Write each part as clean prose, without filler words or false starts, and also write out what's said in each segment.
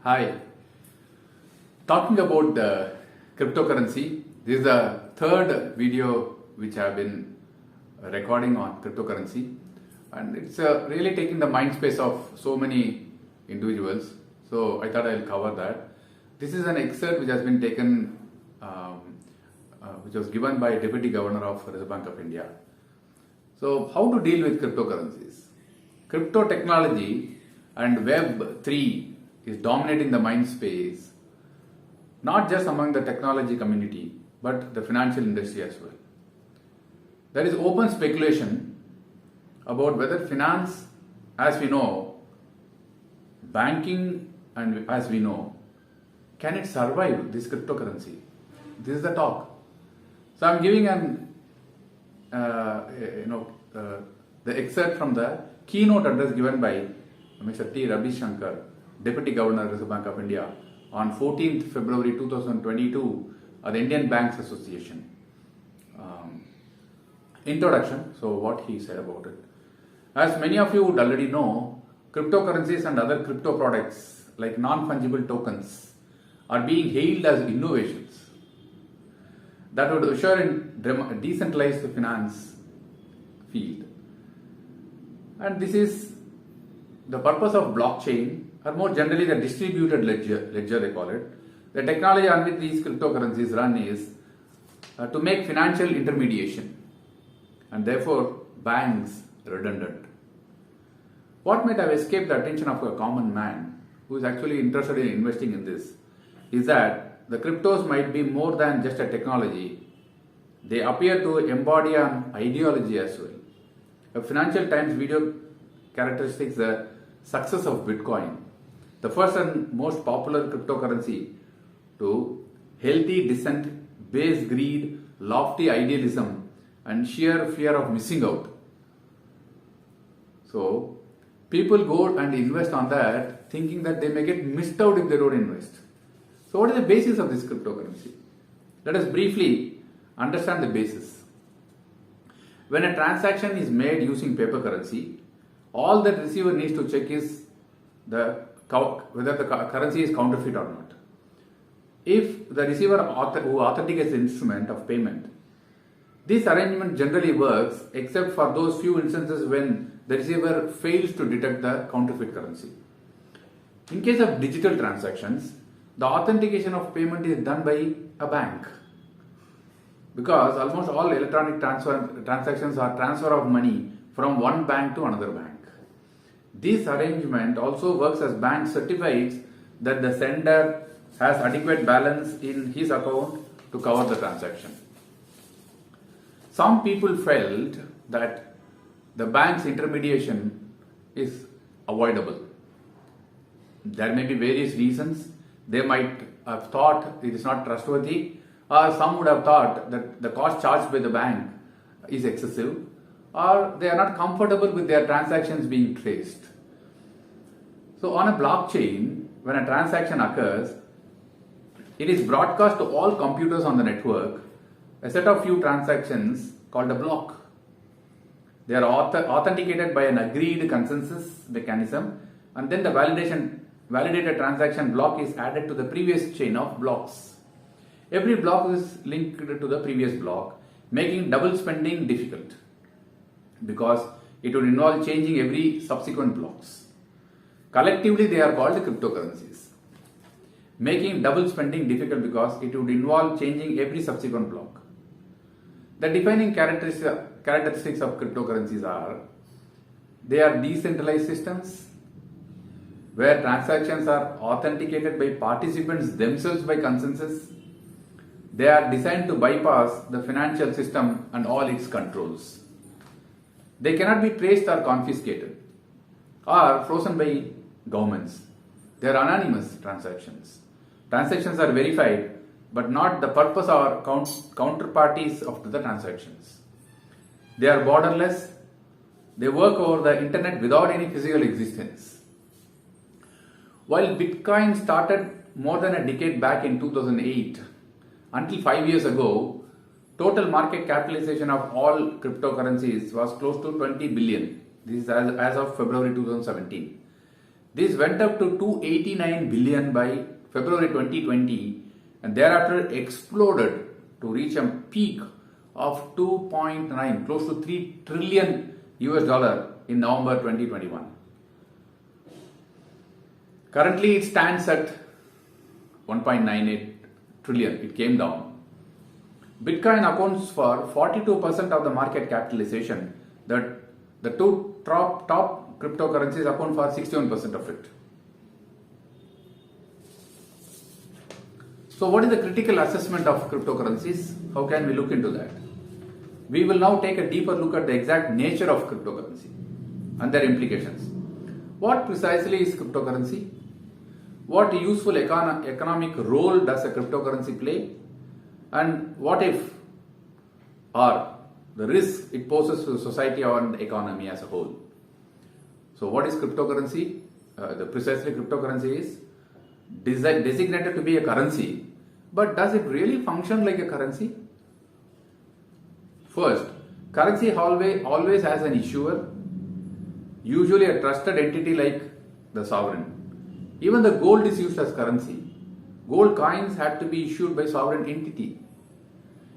Hi. Talking about the cryptocurrency, this is the third video which I have been recording on cryptocurrency, and it's really taking the mind space of so many individuals. So I thought I'll cover that. This is an excerpt which has been taken, which was given by Deputy Governor of Reserve Bank of India. So how to deal with cryptocurrencies? Crypto technology and Web 3 is dominating the mind space, not just among the technology community, but the financial industry as well. There is open speculation about whether finance, as we know, banking, and as we know, can it survive this cryptocurrency? This is the talk. So I'm giving the excerpt from the keynote address given by Mr. T. Ravi Shankar, Deputy Governor, Reserve Bank of India, on 14th February 2022 at the Indian Banks Association. Introduction, so what he said about it. As many of you would already know, cryptocurrencies and other crypto products like non-fungible tokens are being hailed as innovations that would usher in decentralized finance field. And this is the purpose of blockchain, or more generally the distributed ledger they call it. The technology on which these cryptocurrencies run is to make financial intermediation and therefore banks redundant. What might have escaped the attention of a common man who is actually interested in investing in this is that the cryptos might be more than just a technology. They appear to embody an ideology as well. A Financial Times video characteristics the success of Bitcoin, the first and most popular cryptocurrency, to healthy dissent, base greed, lofty idealism, and sheer fear of missing out. So, people go and invest on that thinking that they may get missed out if they don't invest. So, what is the basis of this cryptocurrency? Let us briefly understand the basis. When a transaction is made using paper currency, all that receiver needs to check is whether the currency is counterfeit or not. If the receiver who authenticates the instrument of payment, this arrangement generally works except for those few instances when the receiver fails to detect the counterfeit currency. In case of digital transactions, the authentication of payment is done by a bank, because almost all electronic transactions are transfer of money from one bank to another bank. This arrangement also works as bank certifies that the sender has adequate balance in his account to cover the transaction. Some people felt that the bank's intermediation is avoidable. There may be various reasons. They might have thought it is not trustworthy, or some would have thought that the cost charged by the bank is excessive, or they are not comfortable with their transactions being traced. So on a blockchain, when a transaction occurs, it is broadcast to all computers on the network, a set of few transactions called a block. They are authenticated by an agreed consensus mechanism, and then the validated transaction block is added to the previous chain of blocks. Every block is linked to the previous block, making double spending difficult, because it would involve changing every subsequent blocks. Collectively, they are called cryptocurrencies, making double spending difficult because it would involve changing every subsequent block. The defining characteristics of cryptocurrencies are: they are decentralized systems where transactions are authenticated by participants themselves by consensus. They are designed to bypass the financial system and all its controls. They cannot be traced or confiscated or frozen by governments. They are anonymous transactions. Transactions are verified, but not the purpose or counterparties of the transactions. They are borderless. They work over the internet without any physical existence. While Bitcoin started more than a decade back in 2008, until 5 years ago, total market capitalization of all cryptocurrencies was close to 20 billion. This is as of February 2017. This went up to 289 billion by February 2020 and thereafter exploded to reach a peak of 2.9, close to 3 trillion US dollar in November 2021. Currently it stands at 1.98 trillion. It came down. Bitcoin accounts for 42% of the market capitalization. The two top cryptocurrencies account for 61% of it. So what is the critical assessment of cryptocurrencies? How can we look into that? We will now take a deeper look at the exact nature of cryptocurrency and their implications. What precisely is cryptocurrency? What useful economic role does a cryptocurrency play? And what if, or the risk it poses to society and the economy as a whole? So what is cryptocurrency? Precisely cryptocurrency is designated to be a currency, but does it really function like a currency? First, currency always has an issuer, usually a trusted entity like the sovereign. Even the gold is used as currency. Gold coins had to be issued by sovereign entity.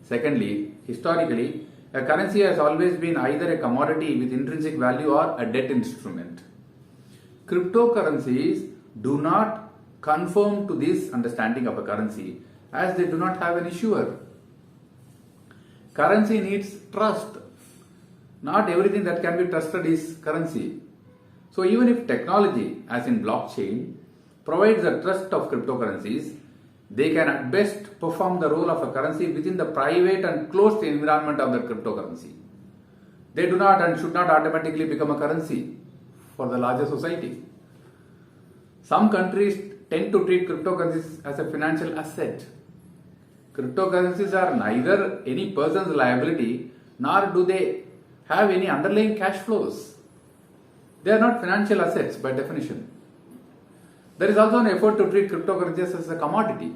Secondly, historically, a currency has always been either a commodity with intrinsic value or a debt instrument. Cryptocurrencies do not conform to this understanding of a currency as they do not have an issuer. Currency needs trust. Not everything that can be trusted is currency. So even if technology, as in blockchain, provides the trust of cryptocurrencies, they can at best perform the role of a currency within the private and closed environment of the cryptocurrency. They do not and should not automatically become a currency for the larger society. Some countries tend to treat cryptocurrencies as a financial asset. Cryptocurrencies are neither any person's liability nor do they have any underlying cash flows. They are not financial assets by definition. There is also an effort to treat cryptocurrencies as a commodity.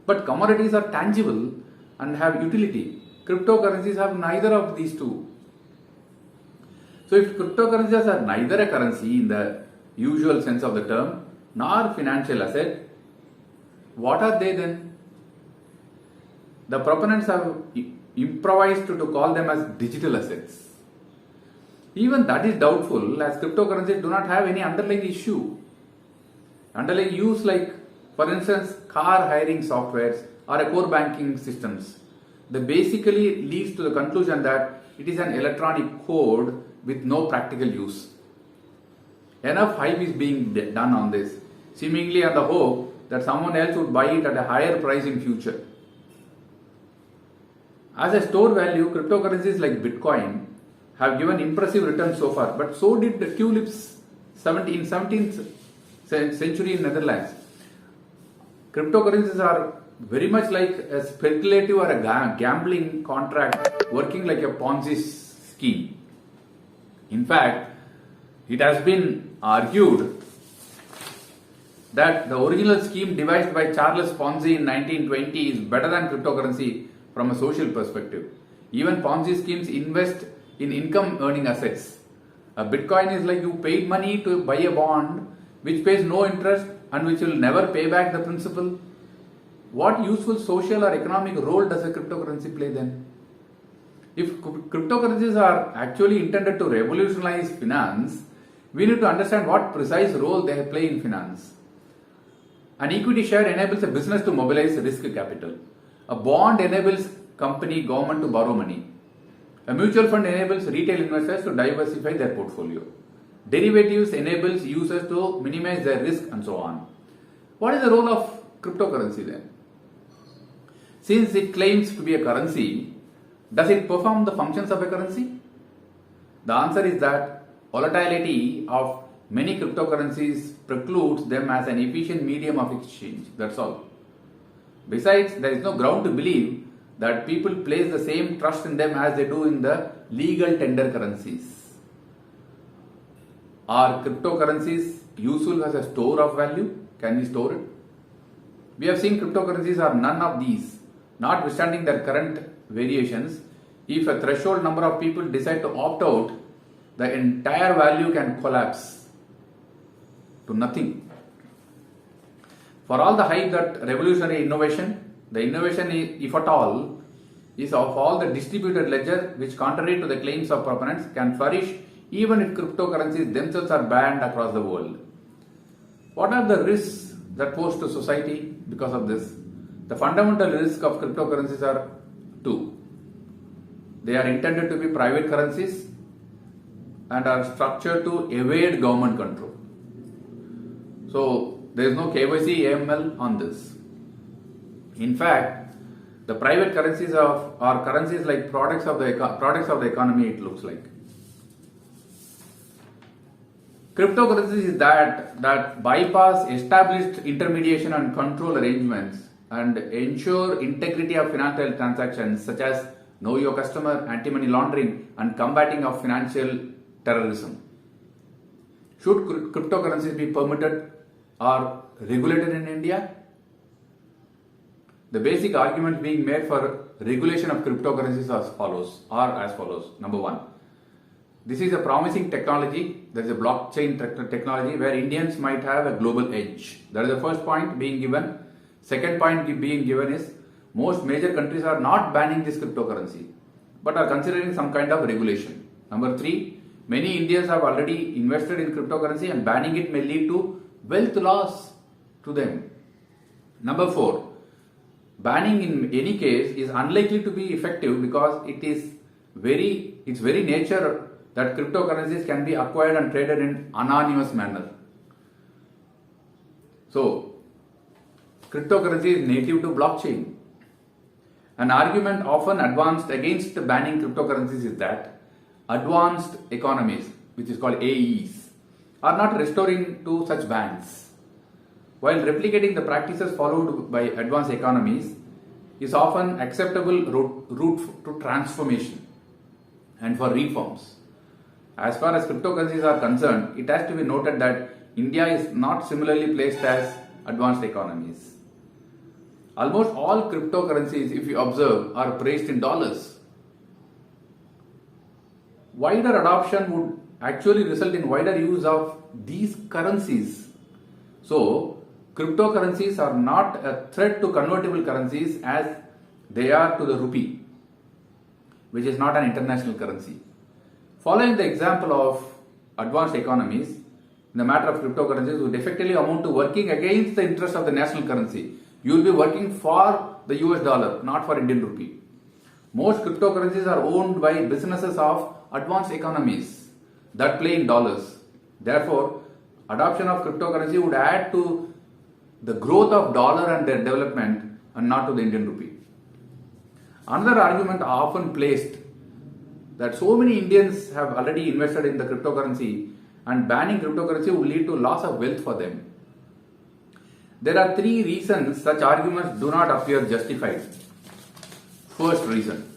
But commodities are tangible and have utility. Cryptocurrencies have neither of these two. So if cryptocurrencies are neither a currency in the usual sense of the term, nor financial asset, what are they then? The proponents have improvised to call them as digital assets. Even that is doubtful as cryptocurrencies do not have any underlying issue. Underlying use like, for instance, car hiring softwares or a core banking systems. That basically leads to the conclusion that it is an electronic code with no practical use. Enough hype is being done on this, seemingly on the hope that someone else would buy it at a higher price in future. As a store value, cryptocurrencies like Bitcoin have given impressive returns so far, but so did the tulips in 17th century in Netherlands. Cryptocurrencies are very much like a speculative or a gambling contract working like a Ponzi scheme. In fact, it has been argued that the original scheme devised by Charles Ponzi in 1920 is better than cryptocurrency from a social perspective. Even Ponzi schemes invest in income earning assets. A Bitcoin is like you paid money to buy a bond which pays no interest and which will never pay back the principal. What useful social or economic role does a cryptocurrency play then? If cryptocurrencies are actually intended to revolutionize finance, we need to understand what precise role they play in finance. An equity share enables a business to mobilize risk capital. A bond enables company, government to borrow money. A mutual fund enables retail investors to diversify their portfolio. Derivatives enables users to minimize their risk and so on. What is the role of cryptocurrency then? Since it claims to be a currency, does it perform the functions of a currency? The answer is that volatility of many cryptocurrencies precludes them as an efficient medium of exchange. That's all. Besides, there is no ground to believe that people place the same trust in them as they do in the legal tender currencies. Are cryptocurrencies useful as a store of value? Can we store it? We have seen cryptocurrencies are none of these. Notwithstanding their current variations, if a threshold number of people decide to opt out, the entire value can collapse to nothing. For all the hype that revolutionary innovation, the innovation, if at all, is of all the distributed ledger which, contrary to the claims of proponents, can flourish even if cryptocurrencies themselves are banned across the world. What are the risks that pose to society because of this? The fundamental risk of cryptocurrencies are two. They are intended to be private currencies and are structured to evade government control. So there is no KYC AML on this. In fact, the private currencies are currencies like products of the economy, it looks like. Cryptocurrencies is that bypass established intermediation and control arrangements and ensure integrity of financial transactions such as know your customer, anti-money laundering and combating of financial terrorism. Should cryptocurrencies be permitted or regulated in India? The basic arguments being made for regulation of cryptocurrencies are as follows. Number one, this is a promising technology. There is a blockchain technology where Indians might have a global edge. That is the first point being given. Second point being given is most major countries are not banning this cryptocurrency but are considering some kind of regulation. Number three, many Indians have already invested in cryptocurrency and banning it may lead to wealth loss to them. Number four, banning in any case is unlikely to be effective because its very nature that cryptocurrencies can be acquired and traded in anonymous manner. So, cryptocurrency is native to blockchain. An argument often advanced against banning cryptocurrencies is that advanced economies, which is called AEs, are not restoring to such bans. While replicating the practices followed by advanced economies is often acceptable route to transformation and for reforms. As far as cryptocurrencies are concerned, it has to be noted that India is not similarly placed as advanced economies. Almost all cryptocurrencies, if you observe, are priced in dollars. Wider adoption would actually result in wider use of these currencies. So, cryptocurrencies are not a threat to convertible currencies as they are to the rupee, which is not an international currency. Following the example of advanced economies, in the matter of cryptocurrencies would effectively amount to working against the interest of the national currency. You will be working for the US dollar, not for Indian rupee. Most cryptocurrencies are owned by businesses of advanced economies that play in dollars. Therefore, adoption of cryptocurrency would add to the growth of dollar and their development and not to the Indian rupee. Another argument often placed that so many Indians have already invested in the cryptocurrency and banning cryptocurrency would lead to loss of wealth for them. There are three reasons such arguments do not appear justified. First reason,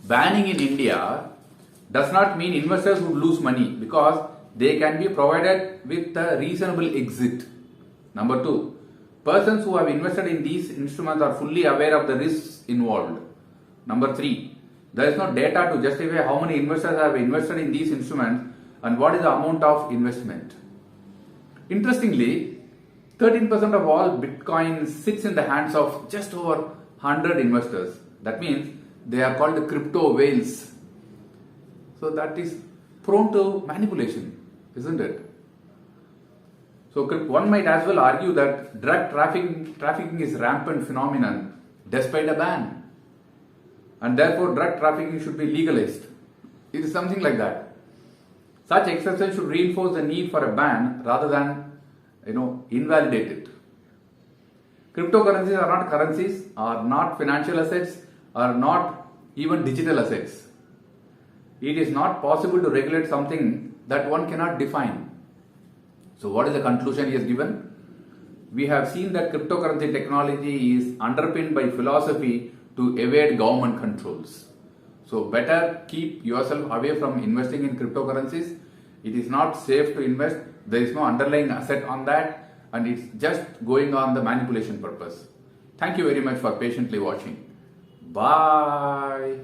banning in India does not mean investors would lose money because they can be provided with a reasonable exit. Number two, persons who have invested in these instruments are fully aware of the risks involved. Number three, there is no data to justify how many investors have invested in these instruments and what is the amount of investment. Interestingly, 13% of all Bitcoin sits in the hands of just over 100 investors. That means they are called the crypto whales. So that is prone to manipulation, isn't it? So one might as well argue that drug trafficking is rampant phenomenon despite a ban. And therefore drug trafficking should be legalized. It is something like that. Such exercise should reinforce the need for a ban rather than invalidate it. Cryptocurrencies are not currencies, are not financial assets, are not even digital assets. It is not possible to regulate something that one cannot define. So what is the conclusion he has given? We have seen that cryptocurrency technology is underpinned by philosophy to evade government controls. So better keep yourself away from investing in cryptocurrencies. It is not safe to invest. There is no underlying asset on that and it's just going on the manipulation purpose. Thank you very much for patiently watching. Bye.